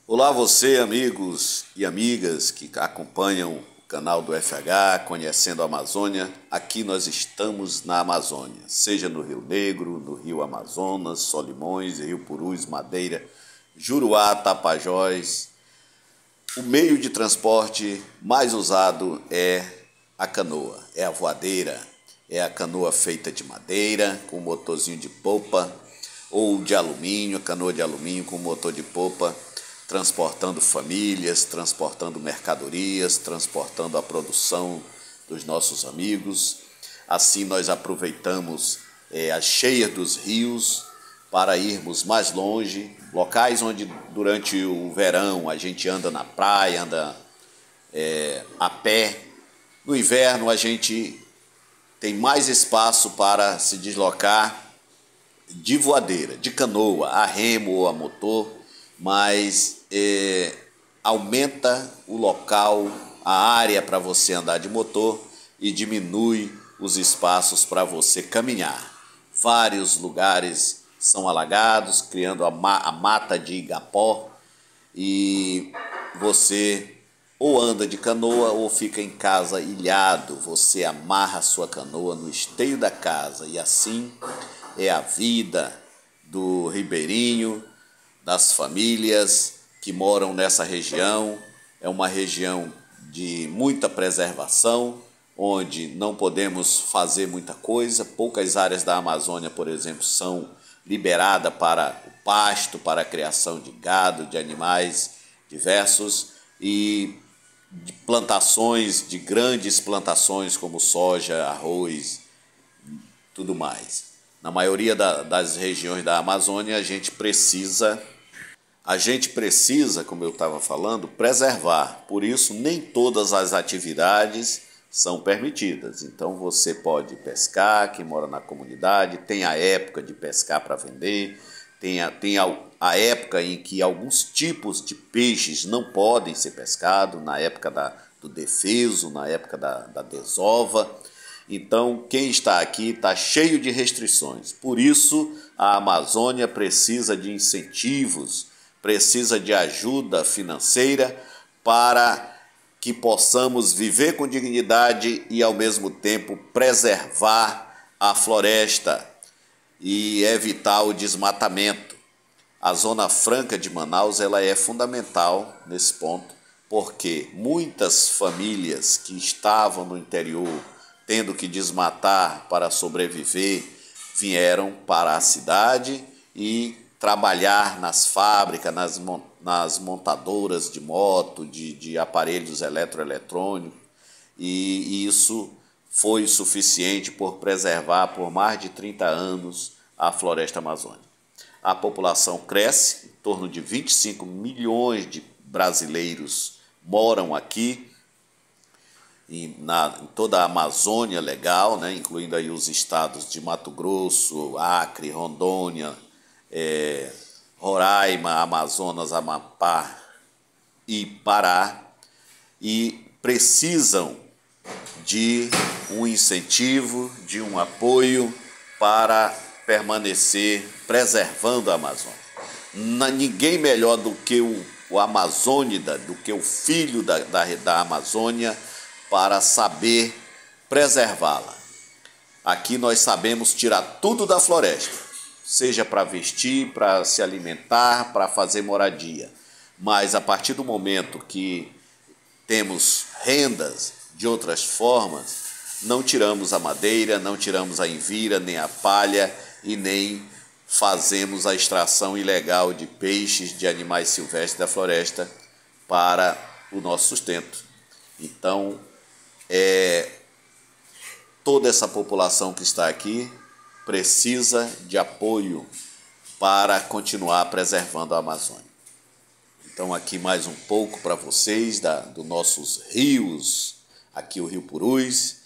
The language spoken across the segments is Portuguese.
Olá você, amigos e amigas que acompanham o canal do FH, Conhecendo a Amazônia. Aqui nós estamos na Amazônia, seja no Rio Negro, no Rio Amazonas, Solimões, Rio Purus, Madeira, Juruá, Tapajós. O meio de transporte mais usado é a canoa, é a voadeira, é a canoa feita de madeira, com motorzinho de popa, ou de alumínio, canoa de alumínio com motor de popa, transportando famílias, transportando mercadorias, transportando a produção dos nossos amigos. Assim nós aproveitamos as cheias dos rios para irmos mais longe, locais onde durante o verão a gente anda na praia, anda a pé. No inverno a gente tem mais espaço para se deslocar de voadeira, de canoa, a remo ou a motor, mas aumenta o local, a área para você andar de motor e diminui os espaços para você caminhar. Vários lugares são alagados, criando a mata de Igapó, e você ou anda de canoa ou fica em casa ilhado. Você amarra a sua canoa no esteio da casa e assim é a vida do ribeirinho, das famílias que moram nessa região. É uma região de muita preservação, onde não podemos fazer muita coisa. Poucas áreas da Amazônia, por exemplo, são liberadas para o pasto, para a criação de gado, de animais diversos, e de plantações, de grandes plantações como soja, arroz, tudo mais. Na maioria das regiões da Amazônia, a gente precisa, como eu estava falando, preservar. Por isso, nem todas as atividades são permitidas. Então, você pode pescar, quem mora na comunidade, tem a época de pescar para vender, tem a época em que alguns tipos de peixes não podem ser pescados, na época do defeso, na época da desova. Então, quem está aqui está cheio de restrições. Por isso, a Amazônia precisa de incentivos, precisa de ajuda financeira para que possamos viver com dignidade e, ao mesmo tempo, preservar a floresta e evitar o desmatamento. A Zona Franca de Manaus ela é fundamental nesse ponto, porque muitas famílias que estavam no interior tendo que desmatar para sobreviver, vieram para a cidade e trabalhar nas fábricas, nas montadoras de moto, de aparelhos eletroeletrônicos, e isso foi suficiente por preservar por mais de 30 anos a floresta amazônica. A população cresce, em torno de 25 milhões de brasileiros moram aqui, em toda a Amazônia legal, né, incluindo aí os estados de Mato Grosso, Acre, Rondônia, Roraima, Amazonas, Amapá e Pará, e precisam de um incentivo, de um apoio para permanecer preservando a Amazônia. Ninguém melhor do que o amazônida, do que o filho da Amazônia, para saber preservá-la. Aqui nós sabemos tirar tudo da floresta, seja para vestir, para se alimentar, para fazer moradia. Mas a partir do momento que temos rendas de outras formas, não tiramos a madeira, não tiramos a envira, nem a palha e nem fazemos a extração ilegal de peixes, de animais silvestres da floresta para o nosso sustento. Então, toda essa população que está aqui precisa de apoio para continuar preservando a Amazônia. Então, aqui mais um pouco para vocês dos nossos rios, aqui o Rio Purus,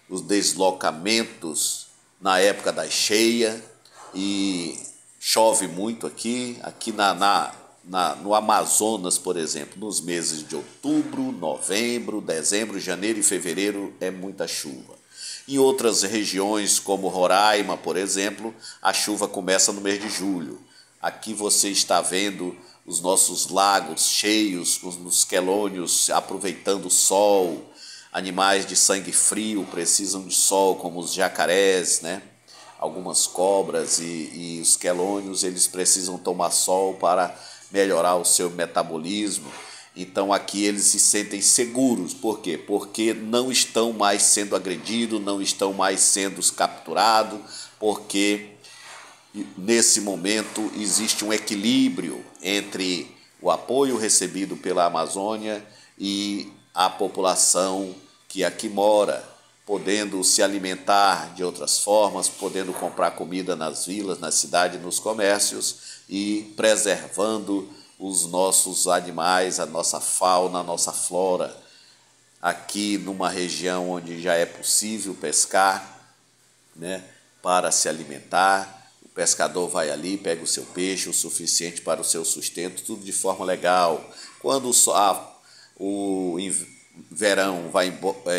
os deslocamentos na época da cheia, e chove muito aqui no Amazonas, por exemplo, nos meses de outubro, novembro, dezembro, janeiro e fevereiro é muita chuva. Em outras regiões, como Roraima, por exemplo, a chuva começa no mês de julho. Aqui você está vendo os nossos lagos cheios, os quelônios aproveitando o sol. Animais de sangue frio precisam de sol, como os jacarés, né? Algumas cobras e os quelônios, eles precisam tomar sol para melhorar o seu metabolismo. Então aqui eles se sentem seguros. Por quê? Porque não estão mais sendo agredidos, não estão mais sendo capturados, porque nesse momento existe um equilíbrio entre o apoio recebido pela Amazônia e a população que aqui mora, podendo se alimentar de outras formas, podendo comprar comida nas vilas, nas cidades, nos comércios e preservando os nossos animais, a nossa fauna, a nossa flora. Aqui numa região onde já é possível pescar, né, para se alimentar, o pescador vai ali, pega o seu peixe, o suficiente para o seu sustento, tudo de forma legal. Quando o verão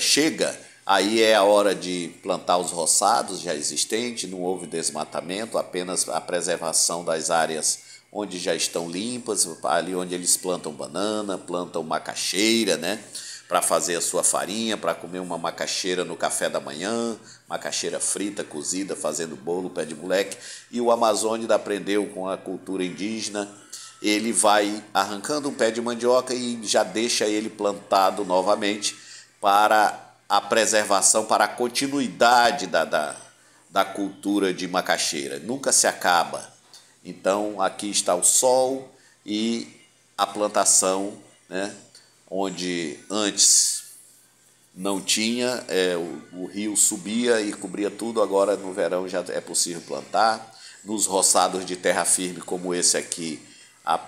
chega, aí é a hora de plantar os roçados já existentes, não houve desmatamento, apenas a preservação das áreas onde já estão limpas, ali onde eles plantam banana, plantam macaxeira, né? Para fazer a sua farinha, para comer uma macaxeira no café da manhã, macaxeira frita, cozida, fazendo bolo, pé de moleque. E o Amazônida aprendeu com a cultura indígena, ele vai arrancando um pé de mandioca e já deixa ele plantado novamente para a preservação, para a continuidade da cultura de macaxeira. Nunca se acaba. Então aqui está o sol e a plantação, né? Onde antes não tinha, o rio subia e cobria tudo, agora no verão já é possível plantar. Nos roçados de terra firme como esse aqui, a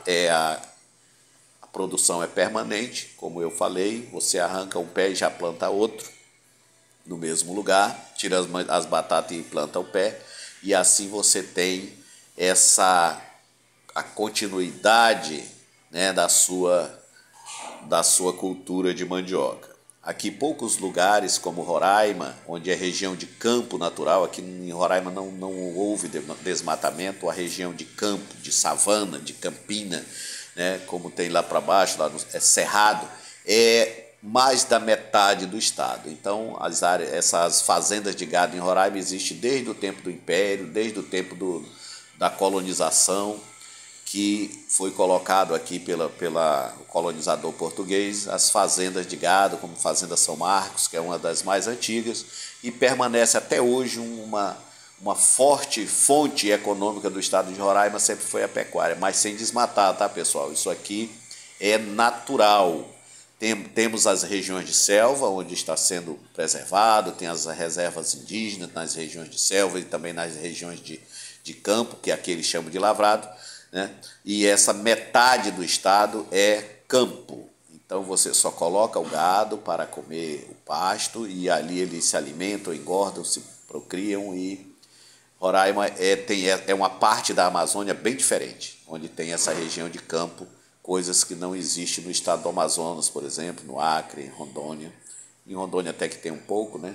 produção é permanente, como eu falei, você arranca um pé e já planta outro no mesmo lugar, tira as batatas e planta o pé, e assim você tem a continuidade, né, da sua cultura de mandioca. Aqui poucos lugares como Roraima, onde é região de campo natural, aqui em Roraima não houve desmatamento, a região de campo, de savana, de campina, né, como tem lá para baixo, lá é cerrado, é mais da metade do estado. Então essas fazendas de gado em Roraima existem desde o tempo do Império, desde o tempo da colonização, que foi colocado aqui pelo colonizador português, as fazendas de gado, como Fazenda São Marcos, que é uma das mais antigas, e permanece até hoje uma forte fonte econômica do estado de Roraima, sempre foi a pecuária, mas sem desmatar, tá, pessoal? Isso aqui é natural. Temos as regiões de selva, onde está sendo preservado, tem as reservas indígenas nas regiões de selva e também nas regiões de campo, que aqui eles chamam de lavrado, né? E essa metade do estado é campo. Então você só coloca o gado para comer o pasto e ali eles se alimentam, engordam, se procriam. E Roraima é uma parte da Amazônia bem diferente, onde tem essa região de campo, coisas que não existem no estado do Amazonas, por exemplo, no Acre, em Rondônia. Em Rondônia até que tem um pouco, né?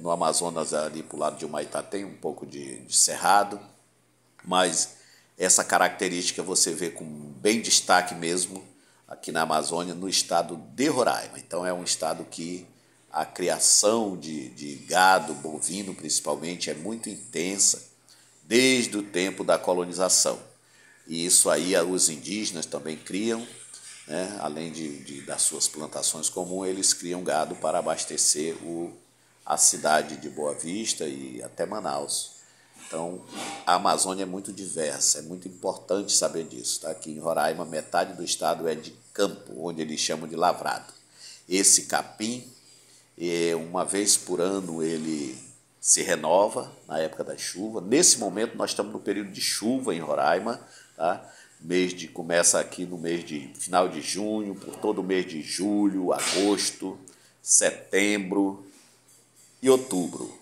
No Amazonas, ali para o lado de Humaitá, tem um pouco de cerrado, mas essa característica você vê com bem destaque mesmo aqui na Amazônia, no estado de Roraima. Então é um estado que a criação de gado bovino, principalmente, é muito intensa desde o tempo da colonização. E isso aí os indígenas também criam, né? Além das suas plantações comuns, eles criam gado para abastecer a cidade de Boa Vista e até Manaus. Então, a Amazônia é muito diversa, é muito importante saber disso. Tá? Aqui em Roraima, metade do estado é de campo, onde eles chamam de lavrado. Esse capim, uma vez por ano, ele se renova na época da chuva. Nesse momento, nós estamos no período de chuva em Roraima. Tá? Começa aqui no mês de final de junho, por todo o mês de julho, agosto, setembro e outubro.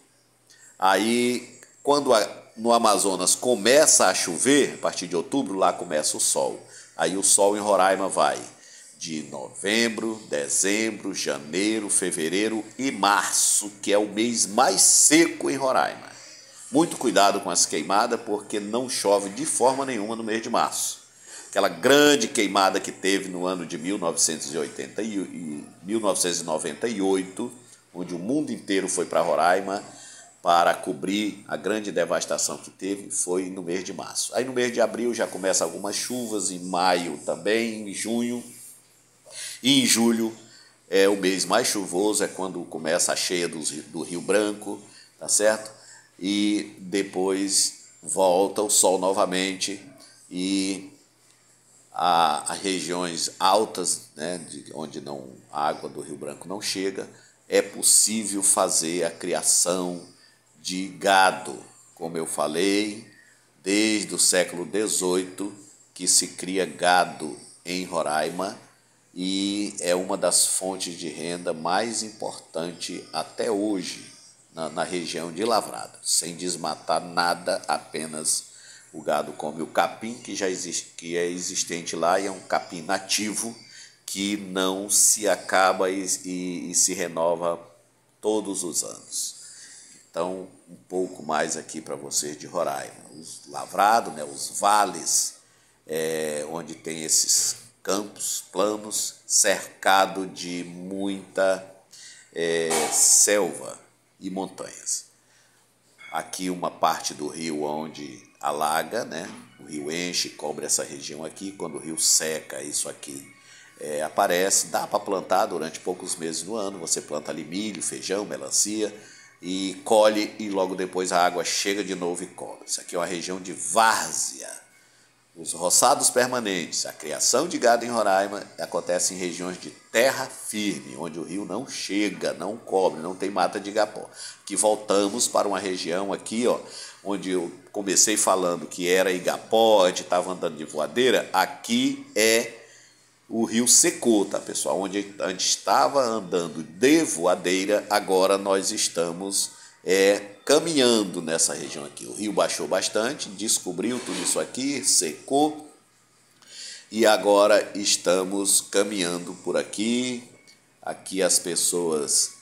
Aí, quando no Amazonas começa a chover, a partir de outubro, lá começa o sol. Aí o sol em Roraima vai de novembro, dezembro, janeiro, fevereiro e março, que é o mês mais seco em Roraima. Muito cuidado com as queimadas, porque não chove de forma nenhuma no mês de março. aquela grande queimada que teve no ano de 1980 e 1998, onde o mundo inteiro foi para Roraima para cobrir a grande devastação que teve, foi no mês de março. Aí no mês de abril já começa algumas chuvas, em maio também, em junho, e em julho é o mês mais chuvoso, é quando começa a cheia do Rio Branco, tá certo? E depois volta o sol novamente e as regiões altas, né, onde a água do Rio Branco não chega, é possível fazer a criação de gado. Como eu falei, desde o século XVIII que se cria gado em Roraima e é uma das fontes de renda mais importante até hoje na região de Lavrada, sem desmatar nada, apenas o gado come o capim que já existe, que é existente lá, e é um capim nativo que não se acaba e se renova todos os anos. Então, um pouco mais aqui para vocês de Roraima. Os lavrados, né, os vales, onde tem esses campos planos, cercado de muita selva e montanhas. Aqui uma parte do rio onde alaga, né? O rio enche, cobre essa região aqui. Quando o rio seca, isso aqui aparece. Dá para plantar durante poucos meses no ano. Você planta ali milho, feijão, melancia e colhe, e logo depois a água chega de novo e cobre. Isso aqui é uma região de várzea. Os roçados permanentes, a criação de gado em Roraima acontece em regiões de terra firme, onde o rio não chega, não cobre, não tem mata de igapó. Que voltamos para uma região aqui, ó, onde eu comecei falando que era igapó, a gente estava andando de voadeira. Aqui o rio secou, tá, pessoal? Onde a gente estava andando de voadeira, agora nós estamos caminhando nessa região aqui. O rio baixou bastante, descobriu tudo isso aqui, secou, e agora estamos caminhando por aqui. Aqui as pessoas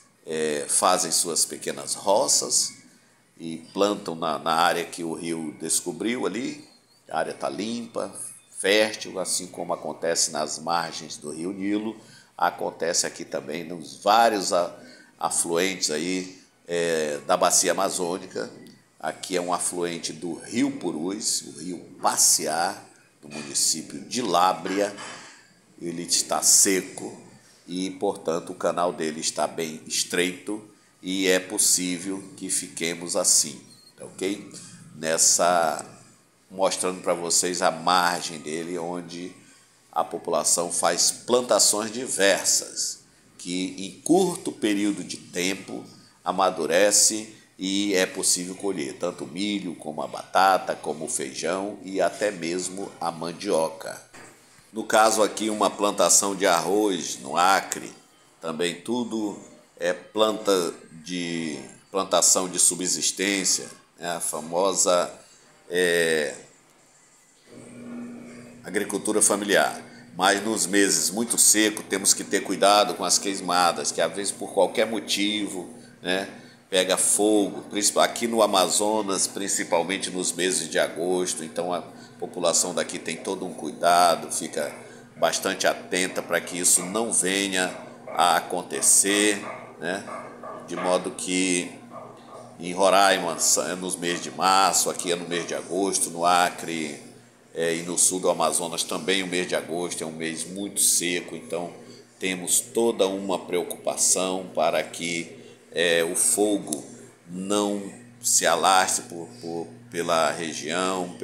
fazem suas pequenas roças e plantam na área que o rio descobriu ali. A área está limpa, fértil, assim como acontece nas margens do rio Nilo, acontece aqui também nos vários afluentes aí da bacia amazônica. Aqui é um afluente do rio Purus, o rio Passear, do município de Lábrea. Ele está seco e, portanto, o canal dele está bem estreito e é possível que fiquemos assim, ok? Mostrando para vocês a margem dele, onde a população faz plantações diversas, que em curto período de tempo amadurece e é possível colher tanto o milho, como a batata, como o feijão e até mesmo a mandioca. No caso aqui, uma plantação de arroz no Acre, também tudo é plantação de subsistência, né? A famosa agricultura familiar. Mas nos meses muito secos temos que ter cuidado com as queimadas, que às vezes por qualquer motivo, né, pega fogo, aqui no Amazonas, principalmente nos meses de agosto. Então a população daqui tem todo um cuidado, fica bastante atenta para que isso não venha a acontecer, né? De modo que em Roraima é nos meses de março, aqui é no mês de agosto, no Acre e no sul do Amazonas também o mês de agosto é um mês muito seco. Então temos toda uma preocupação para que o fogo não se alastre pela região,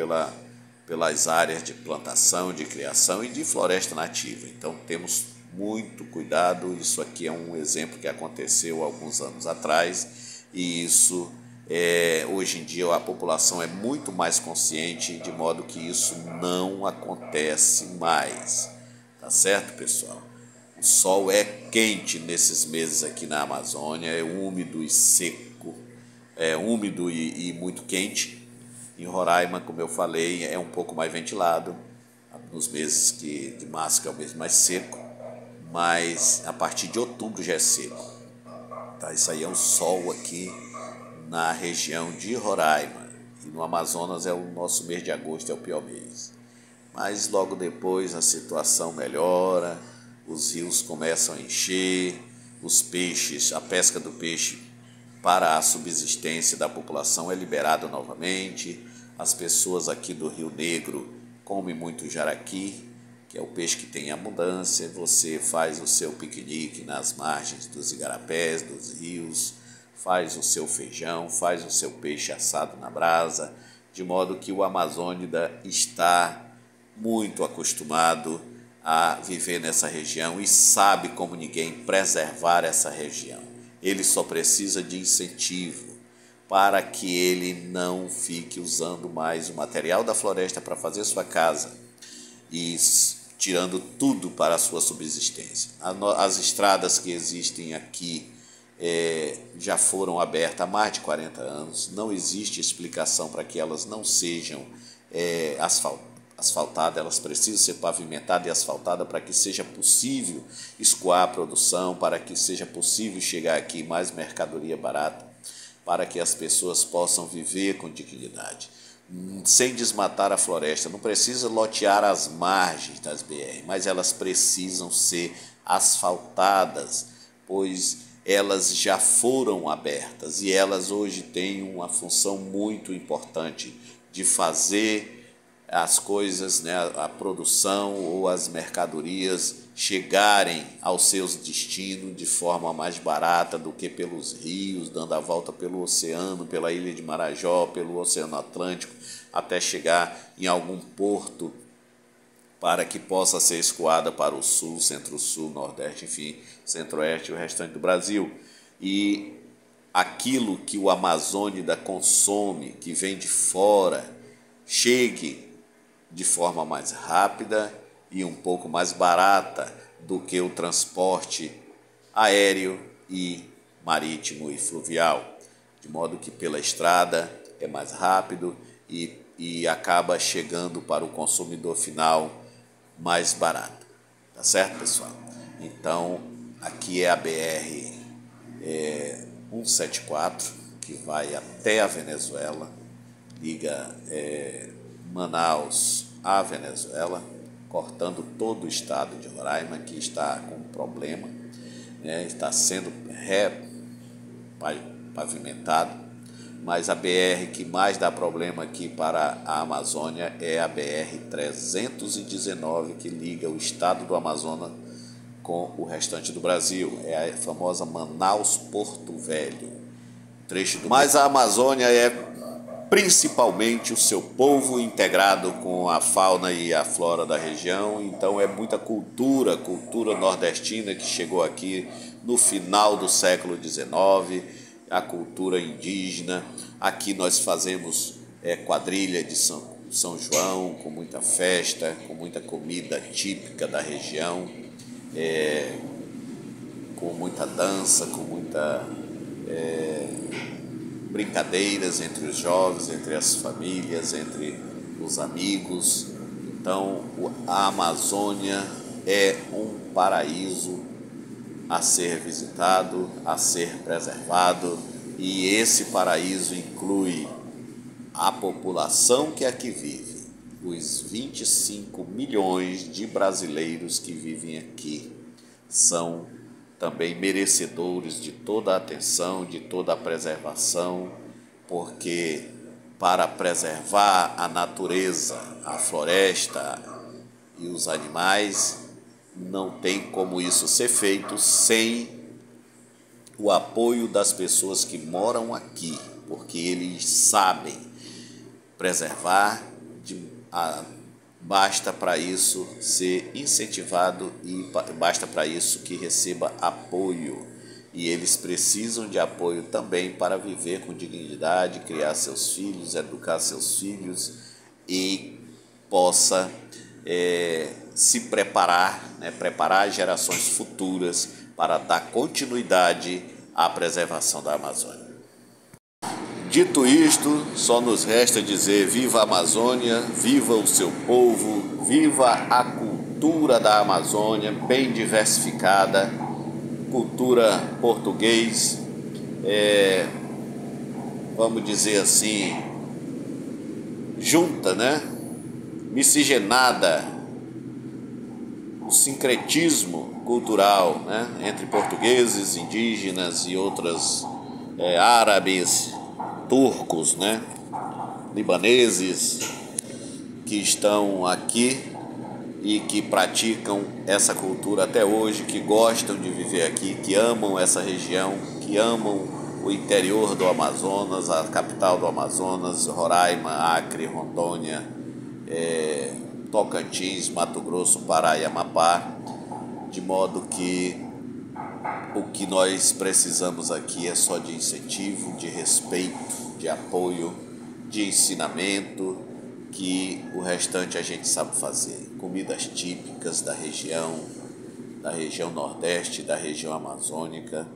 pelas áreas de plantação, de criação e de floresta nativa. Então temos muito cuidado. Isso aqui é um exemplo que aconteceu alguns anos atrás e isso hoje em dia a população é muito mais consciente, de modo que isso não acontece mais. Tá certo, pessoal? O sol é quente nesses meses aqui na Amazônia, é úmido e seco, é úmido e muito quente. Em Roraima, como eu falei, é um pouco mais ventilado, nos meses de março, que é o mês mais seco, mas a partir de outubro já é seco. Tá? Isso aí é o sol aqui na região de Roraima. E no Amazonas o nosso mês de agosto é o pior mês. mas logo depois a situação melhora, os rios começam a encher, os peixes, a pesca do peixe para a subsistência da população é liberada novamente. As pessoas aqui do Rio Negro comem muito jaraqui, que é o peixe que tem abundância. Você faz o seu piquenique nas margens dos igarapés, dos rios, faz o seu feijão, faz o seu peixe assado na brasa, de modo que o amazônida está muito acostumado a viver nessa região e sabe como ninguém preservar essa região. Ele só precisa de incentivo para que ele não fique usando mais o material da floresta para fazer sua casa e tirando tudo para a sua subsistência. As estradas que existem aqui já foram abertas há mais de 40 anos, não existe explicação para que elas não sejam asfaltadas, elas precisam ser pavimentadas e asfaltadas para que seja possível escoar a produção, para que seja possível chegar aqui mais mercadoria barata, para que as pessoas possam viver com dignidade, sem desmatar a floresta. Não precisa lotear as margens das BR, mas elas precisam ser asfaltadas, pois elas já foram abertas e elas hoje têm uma função muito importante de fazer as coisas, né, a produção ou as mercadorias chegarem aos seus destinos de forma mais barata do que pelos rios, dando a volta pelo oceano, pela ilha de Marajó, pelo Oceano Atlântico, até chegar em algum porto para que possa ser escoada para o sul, centro-sul, nordeste, enfim, centro-oeste e o restante do Brasil. E aquilo que o amazônida consome, que vem de fora, chegue de forma mais rápida e um pouco mais barata do que o transporte aéreo e marítimo e fluvial, de modo que pela estrada é mais rápido e acaba chegando para o consumidor final mais barato. Tá certo, pessoal? Então, aqui é a BR 174, que vai até a Venezuela, liga Manaus à Venezuela, cortando todo o estado de Roraima, que está com um problema, né? Está sendo pavimentado, mas a BR que mais dá problema aqui para a Amazônia é a BR-319, que liga o estado do Amazonas com o restante do Brasil. É a famosa Manaus-Porto Velho. Mas a Amazônia é principalmente o seu povo integrado com a fauna e a flora da região, então é muita cultura nordestina que chegou aqui no final do século XIX, a cultura indígena. Aqui nós fazemos quadrilha de São João, com muita festa, com muita comida típica da região, com muita dança, com muita brincadeiras entre os jovens, entre as famílias, entre os amigos. Então, a Amazônia é um paraíso a ser visitado, a ser preservado, e esse paraíso inclui a população que aqui vive, os 25 milhões de brasileiros que vivem aqui são também merecedores de toda a atenção, de toda a preservação, porque para preservar a natureza, a floresta e os animais, não tem como isso ser feito sem o apoio das pessoas que moram aqui, porque eles sabem preservar, basta para isso ser incentivado e basta para isso que receba apoio. E eles precisam de apoio também para viver com dignidade, criar seus filhos, educar seus filhos e possa se preparar, né, preparar gerações futuras para dar continuidade à preservação da Amazônia. Dito isto, só nos resta dizer: viva a Amazônia, viva o seu povo, viva a cultura da Amazônia, bem diversificada, cultura português, vamos dizer assim, junta, né? miscigenada, o sincretismo cultural, né, entre portugueses, indígenas e outras árabes, turcos, né, libaneses, que estão aqui e que praticam essa cultura até hoje, que gostam de viver aqui, que amam essa região, que amam o interior do Amazonas, a capital do Amazonas, Roraima, Acre, Rondônia, Tocantins, Mato Grosso, Pará e Amapá, de modo que o que nós precisamos aqui é só de incentivo, de respeito, de apoio, de ensinamento, que o restante a gente sabe fazer. Comidas típicas da região Nordeste, da região amazônica,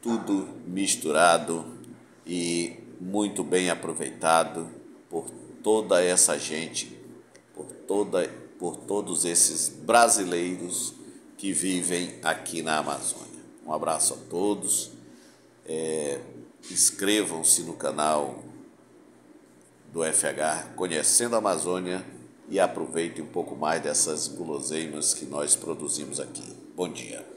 tudo misturado e muito bem aproveitado por toda essa gente, por todos esses brasileiros que vivem aqui na Amazônia. Um abraço a todos, inscrevam-se no canal do FH Conhecendo a Amazônia e aproveitem um pouco mais dessas guloseimas que nós produzimos aqui. Bom dia.